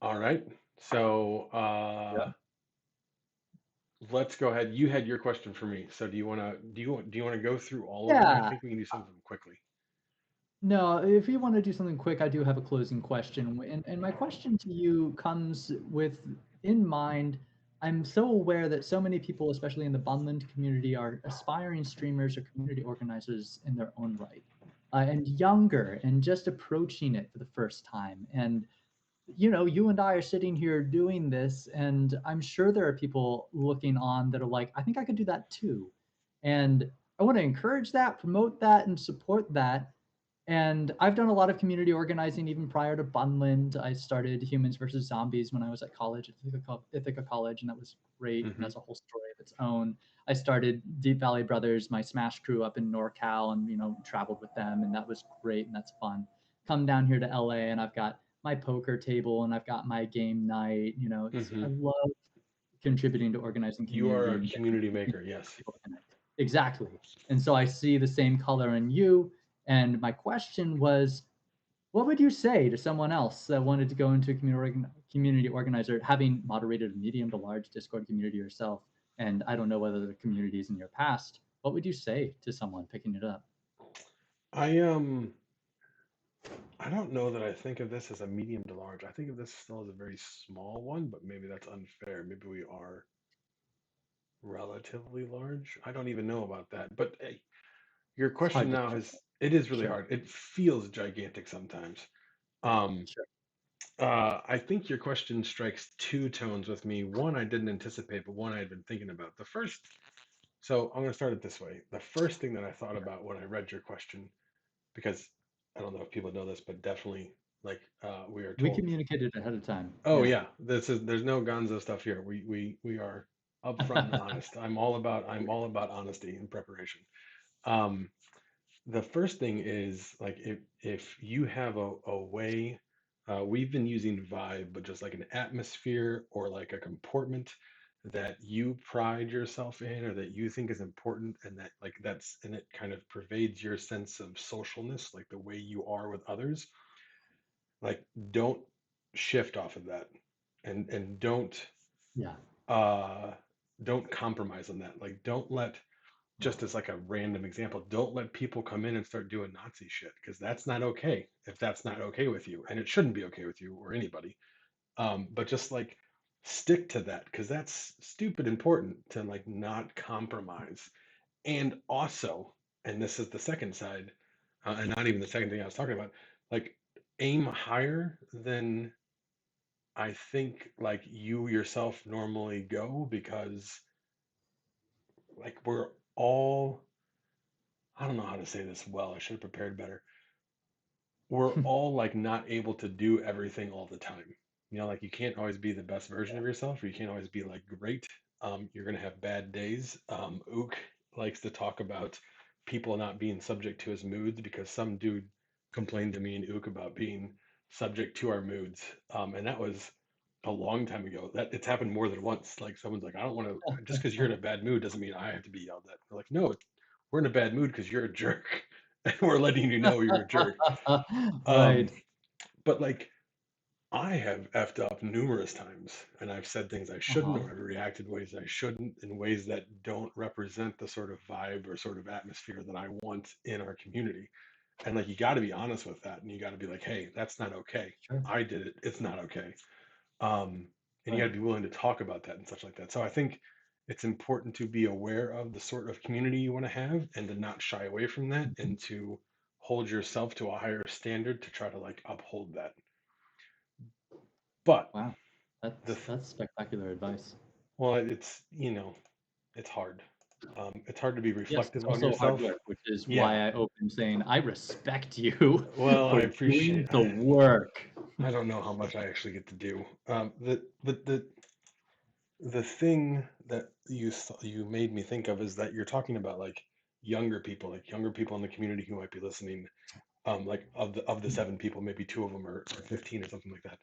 All right. So Yeah. let's go ahead. You had your question for me. So do you want to go through all of them? I Yeah. think we can do some of them quickly. No, if you want to do something quick, I do have a closing question. And my question to you comes with in mind, I'm so aware that so many people, especially in the Bunland community, are aspiring streamers or community organizers in their own right, and younger and just approaching it for the first time. And you and I are sitting here doing this, and I'm sure there are people looking on that are like, I think I could do that too. And I want to encourage that, promote that, and support that. And I've done a lot of community organizing even prior to Bunland. I started Humans versus Zombies when I was at college, at Ithaca College, and that was great. And Hmm. that's a whole story of its own. I started Deep Valley Brothers, my Smash crew up in NorCal, and traveled with them, and that was great and that's fun. Come down here to LA, and I've got my poker table and I've got my game night. I Hmm. love contributing to organizing You are community a and getting community maker, yes. people to connect. Exactly. And so I see the same color in you. And my question was, what would you say to someone else that wanted to go into a community organizer, having moderated a medium to large Discord community yourself? And I don't know whether the community is in your past. What would you say to someone picking it up? I I don't know that I think of this as a medium to large. I think of this still as a very small one, but maybe that's unfair. Maybe we are relatively large. I don't even know about that. But hey, your It's question hard to now say. is it is really Sure. hard. It feels gigantic sometimes. Um, Sure. I think your question strikes two tones with me. One I didn't anticipate, but one I had been thinking about. So I'm going to start it this way. The first thing that I thought about when I read your question, because I don't know if people know this, but definitely like we are We told. communicated ahead of time. Oh Yeah. yeah, there's no gonzo stuff here. We are upfront and honest. I'm all about honesty and preparation. Um, the first thing is like if you have a way, we've been using vibe, but just like an atmosphere or like a comportment that you pride yourself in or that you think is important and that like that's and it kind of pervades your sense of socialness, like the way you are with others, like don't shift off of that and Yeah. uh don't compromise on that. Like don't let, just as like a random example, don't let people come in and start doing Nazi shit because that's not okay if that's not okay with you, and it shouldn't be okay with you or anybody. But just like stick to that because that's stupid important to like not compromise. And also, and this is the second side, and not even the second thing I was talking about, like aim higher than I think like you yourself normally go because like we're all, I don't know how to say this well. I should have prepared better. We're all like not able to do everything all the time. Like you can't always be the best version of yourself, or you can't always be like great. You're gonna have bad days. Ook likes to talk about people not being subject to his moods because some dude complained to me and Ook about being subject to our moods. And that was a long time ago. That it's happened more than once. Like someone's like, I don't want to, just because you're in a bad mood doesn't mean I have to be yelled at. We're like, no, we're in a bad mood because you're a jerk, and we're letting you know you're a jerk. Right. Um, but like I have effed up numerous times and I've said things I shouldn't, Uh-huh. or I've reacted ways I shouldn't in ways that don't represent the sort of vibe or sort of atmosphere that I want in our community. And like you got to be honest with that and you got to be like, hey, that's not okay. Sure. I did it. It's not okay. Um, and you got Right. to be willing to talk about that and such like that. So I think it's important to be aware of the sort of community you want to have and to not shy away from that Mhm. and to hold yourself to a higher standard to try to like uphold that. But Wow. the That's spectacular advice. well, it's hard. It's hard to be Yes, it's reflective on also hard yourself. work, which is Yeah. why I opened saying, "I respect you Well, I for appreciate. doing the work." I don't know how much I actually get to do. The thing that you made me think of is that you're talking about like younger people in the community who might be listening. Like of the Mm. 7 people, maybe 2 of them are 15 or something like that.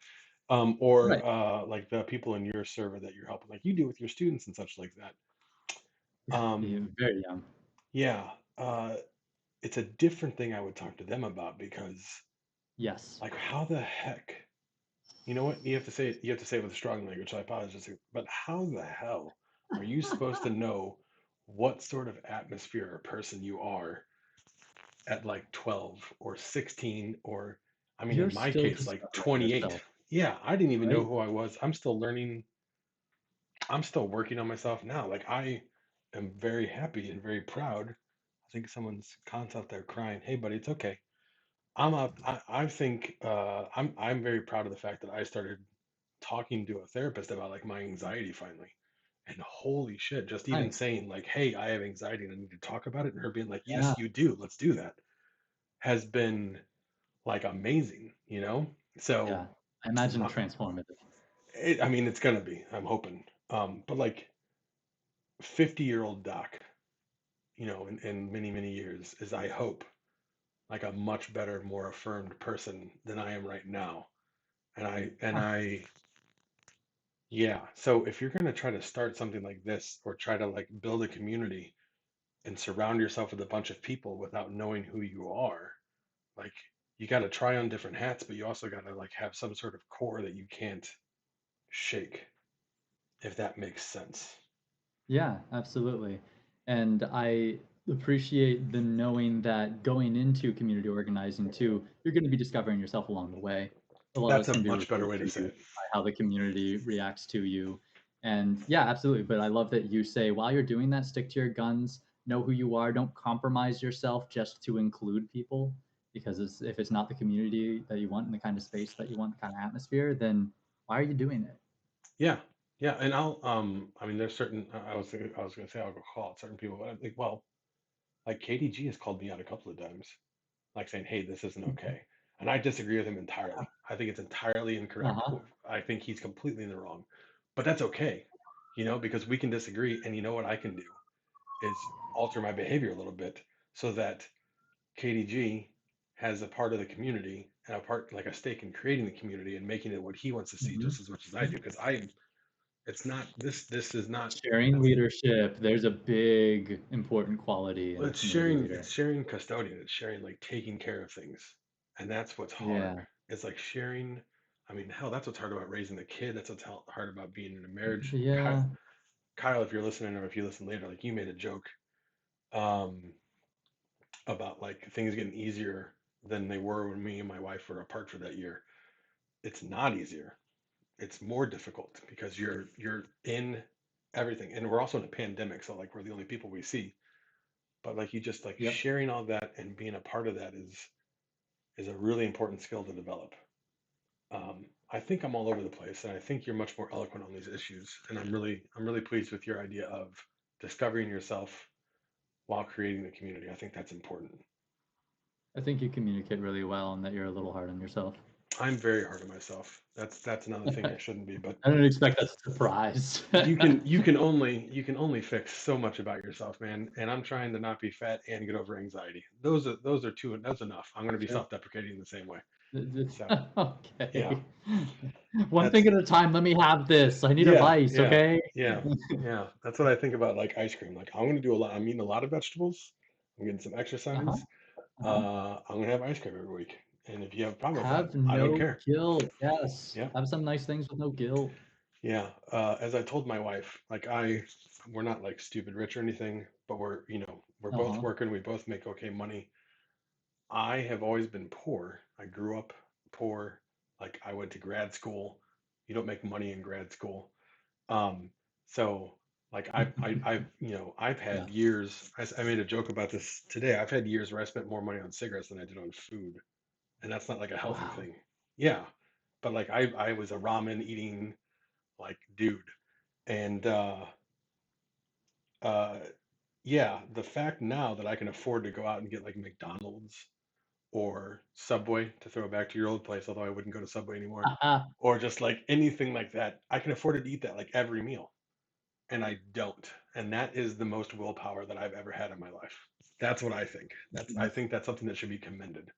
Or Right. like the people in your server that you're helping, like you do with your students and such like that. Yeah, Um, you're very young. yeah, it's a different thing I would talk to them about because, Yes. like, how the heck? You know what? You have to say it with strong language, so I apologize. But how the hell are you supposed to know what sort of atmosphere or person you are at like 12 or 16 or I mean You're in my still case like discovering 28. yourself, Yeah, I didn't even know right? who I was. I'm still learning. I'm still working on myself now. Like I am very happy and very proud. I think someone's out there crying. Hey buddy, it's okay. I think I'm very proud of the fact that I started talking to a therapist about like my anxiety finally. And holy shit, just even Nice. saying like, "Hey, I have anxiety and I need to talk about it," and her being like, Yeah, "Yes, you do. Let's do that," has been like amazing, you know? So, yeah. I imagine my, transformative. I mean, it's gonna be. I'm hoping. But like 50-year-old Doc, in many many years, is I hope like a much better, more affirmed person than I am right now. Huh. Yeah. So if you're gonna try to start something like this or try to like build a community and surround yourself with a bunch of people without knowing who you are, like you got to try on different hats, but you also got to like have some sort of core that you can't shake, if that makes sense. Yeah, absolutely. And I appreciate the knowing that going into community organizing too, you're going to be discovering yourself along the way. A lot of That's it's a going to be much better revealed way to to say you it. by how the community reacts to you. And yeah, absolutely. But I love that you say while you're doing that, stick to your guns, know who you are, don't compromise yourself just to include people. Because if it's not the community that you want and the kind of space that you want, the kind of atmosphere, then why are you doing it? Yeah, yeah, and I mean, there's certain. I was gonna say I'll go call out certain people, but I'm like, well, like KDG has called me out a couple of times, like saying, "Hey, this isn't okay," and I disagree with him entirely. I think it's entirely incorrect. Uh-huh. I think he's completely in the wrong, but that's okay, because we can disagree, and you know what I can do is alter my behavior a little bit so that KDG has a part of the community and a part like a stake in creating the community and making it what he wants to see Mhm. just as much as I do. Because I, it's not this is not Sharing that's leadership, there's a big important quality in a it's community sharing leader. it's sharing custodian. It's sharing like taking care of things, and that's what's hard. Yeah. It's like sharing. I mean, hell, that's what's hard about raising a kid. That's what's hard about being in a marriage. Yeah. Kyle, if you're listening or if you listen later, like you made a joke um, about like things getting easier than they were when me and my wife were apart for that year. It's not easier. It's more difficult because you're in everything, and we're also in a pandemic, so like we're the only people we see. But like you just like Yep. sharing all that and being a part of that is a really important skill to develop. I think I'm all over the place, and I think you're much more eloquent on these issues, and I'm really pleased with your idea of discovering yourself while creating the community. I think that's important. I think you communicate really well and that you're a little hard on yourself. I'm very hard on myself. That's another thing I I shouldn't be, but don't expect that surprise. you can only fix so much about yourself, man. And I'm trying to not be fat and get over anxiety. Those are two. That's enough. I'm going to be Sure. self-deprecating the same way. So yeah, Okay. One that's thing at a time. Let me have this. I need a yeah, vice, yeah, okay? yeah, yeah. That's what I think about like ice cream. Like I'm going to do a lot. I'm eating a lot of vegetables. I'm getting some Uh-huh. exercise. Uh-huh. I'm going to have ice cream every week. And if you have a problem with that, Have I don't no care. guilt. Yes. Yeah. Have some nice things with no guilt. Yeah, as I told my wife, like we're not like stupid rich or anything, but we're both Uh-huh. working, we both make okay money. I have always been poor. I grew up poor. Like I went to grad school. You don't make money in grad school. Um, so like I've Yeah. had years. I made a joke about this today. I've had years where I spent more money on cigarettes than I did on food, and that's not like a healthy Wow. thing. Yeah, but like I was a ramen eating like dude. And uh, yeah, the fact now that I can afford to go out and get like McDonald's or Subway, to throw it back to your old place, although I wouldn't go to Subway anymore, or just like anything like that, I can afford to eat that like every meal, and I don't. And that is the most willpower that I've ever had in my life. That's what I think. I think that's something that should be commended.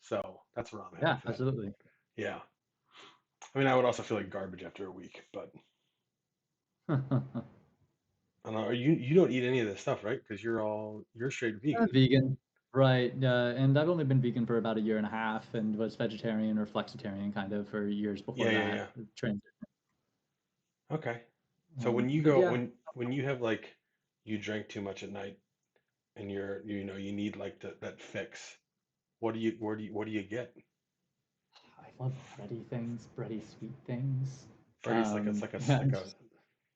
So that's where I'm at Yeah, with that. absolutely. Yeah. I mean, I would also feel like garbage after a week, but I don't know. You don't eat any of this stuff, right? Because you're straight vegan. Vegan. Right, and I've only been vegan for about a year and a half and was vegetarian or flexitarian kind of for years before Yeah, yeah, that. yeah. Transition. Okay. So But yeah, when you have like you drank too much at night and you need like that fix, what do you get? I love bready things, bready sweet things. Freddy's like it's like a Yeah.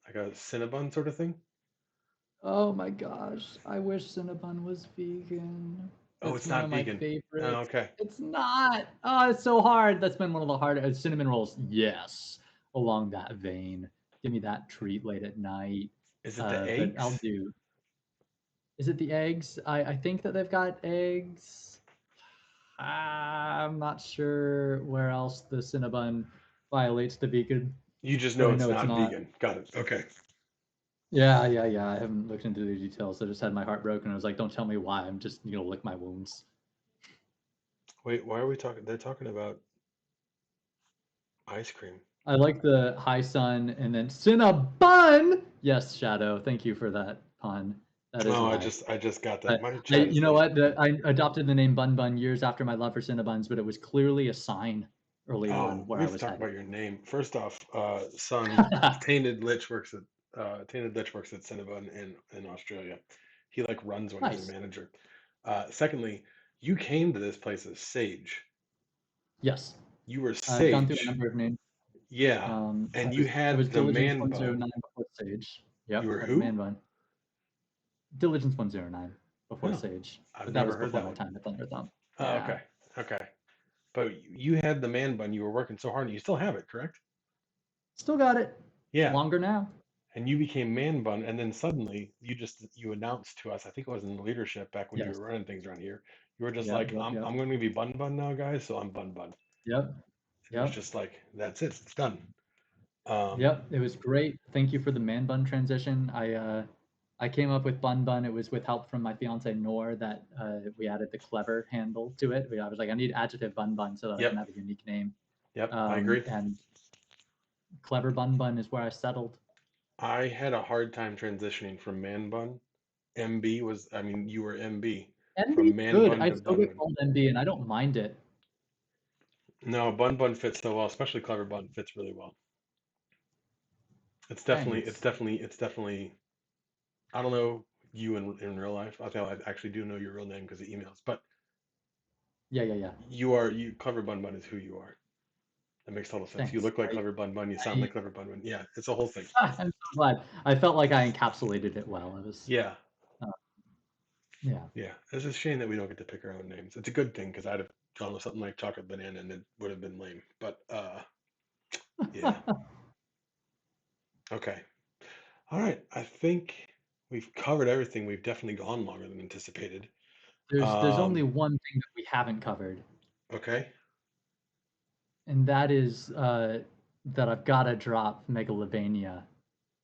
like a Cinnabon sort of thing. Oh my gosh, I wish Cinnabon was vegan. Oh, It's it's one not of my vegan. Oh, favorites. okay. It's not. Oh, it's so hard. That's been one of the hardest. Cinnamon rolls, yes. Along that vein, give me that treat late at night. Is it the But I'll eggs? do. Is it the eggs? I think that they've got eggs. I'm not sure where else the Cinnabon violates the vegan, You just but know I it's know it's not not. vegan. Got it. Okay. Yeah, yeah, yeah. I haven't looked into the details. I just had my heart broken. I was like, don't tell me why. I'm just, lick my wounds. Wait, why are we talking? They're talking about ice cream. I like the high sun and then Cinnabon. Yes, Shadow. Thank you for that pun. That is Oh, why. I just got that. I, My I chat is you know late. what? I adopted the name BunBun years after my love for Cinnabuns, but it was clearly a sign early on Oh, where we I have to was talk headed. about your name. First off, son, Tainted Lich works at Cinnabon in Australia. He like runs one. He's a Nice. manager. Secondly, you came to this place as Sage. Yes. You were I've gone through a Sage. number of names. Yeah. I And you was had the Diligence man bun. 109 before Sage. You Yep, were had the man who? bun. Diligence 109 before Oh, Sage, I've but that never was heard before that my one. time at Thunder Thumb. Oh, Yeah. okay. Okay. But you had the man bun. You were working so hard. You still have it, correct? Still got it. Yeah. Longer now. And you became man bun, and then suddenly you announced to us, I think it was in the leadership back when you Yes. were running things around here, you were just Yep, like, yep, yep. I'm going to be bun bun now, guys, so I'm bun bun. Yep. And it was Yep. just like, that's it, it's done. Um, Yep. It was great. Thank you for the man bun transition. I came up with bun bun. It was with help from my fiance Noor that we added the clever handle to it. I was like, I need adjective bun bun so that I can yep, have a unique name. yep, I agree. And clever bun bun is where I settled. I had a hard time transitioning from man bun. MB was, I mean, you were MB MB from is man good. bun I to still bun get bun. called MB, and I don't mind it. No, bun bun fits so well, especially clever bun fits really well. Thanks. It's definitely, I don't know you in real life. I think I actually do know your real name because of emails, but Yeah, yeah, yeah. Clever Bun Bun is who you are. That makes total sense. You Thanks. look like Clever Bun Bun, you sound I like Clever Bun Bun. Yeah, it's a whole thing. I'm so glad. I felt like I encapsulated it well. It was, Yeah, uh, yeah. yeah. It's a shame that we don't get to pick our own names. It's a good thing because I'd have gone with something like Chocolate Banana and it would have been lame. But yeah. Okay. All right. I think we've covered everything. We've definitely gone longer than anticipated. There's only Um, one thing that we haven't covered, okay. and that is that I've got to drop Megalovania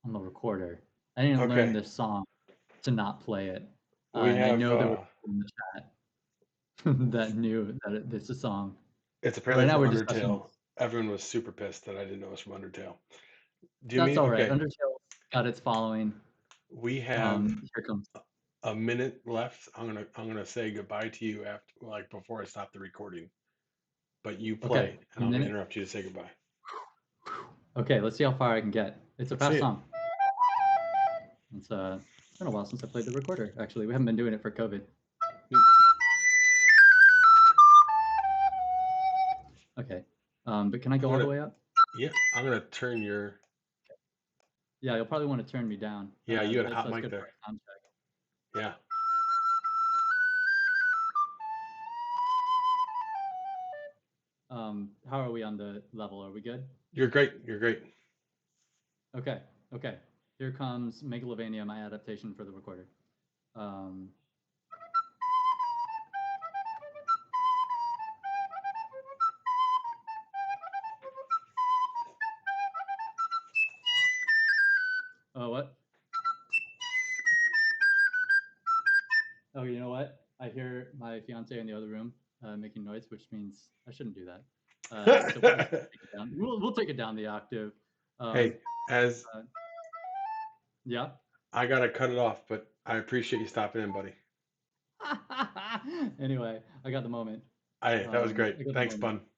on the recorder. I didn't learn Okay. this song to not play it, We and I have know there were people in the chat that knew that it's a song. it's But right apparently now from we're discussing. Undertale. Everyone was super pissed that I didn't know it was from Undertale. Do you That's mean all right. okay? Undertale got its following. We have Here comes. a minute left. I'm gonna say goodbye to you after like before I stop the recording. But you Okay, play, a and I'm gonna minute. interrupt you to say goodbye. Okay, let's see how far I can get. It's a Let's see fast it. song. It's been a while since I played the recorder. Actually, we haven't been doing it for COVID. Okay, but can I I'm go all the gonna way up? yeah. I'm gonna turn your Yeah, you'll probably want to turn me down. yeah. You had a hot That's mic good for there. a sound check. Yeah. How are we on the level? Are we good? You're great. You're great. Okay, okay. Here comes Megalovania, my adaptation for the recorder. Um, oh, what? Oh, you know what? I hear my fiance in the other room making noise, which means I shouldn't do that. So we'll just take it down. We'll take it down the octave. Um, Hey, as uh, yeah. I gotta cut it off, but I appreciate you stopping in, buddy. Anyway, I got the moment. That was great. I got the Thanks, moment. Bun.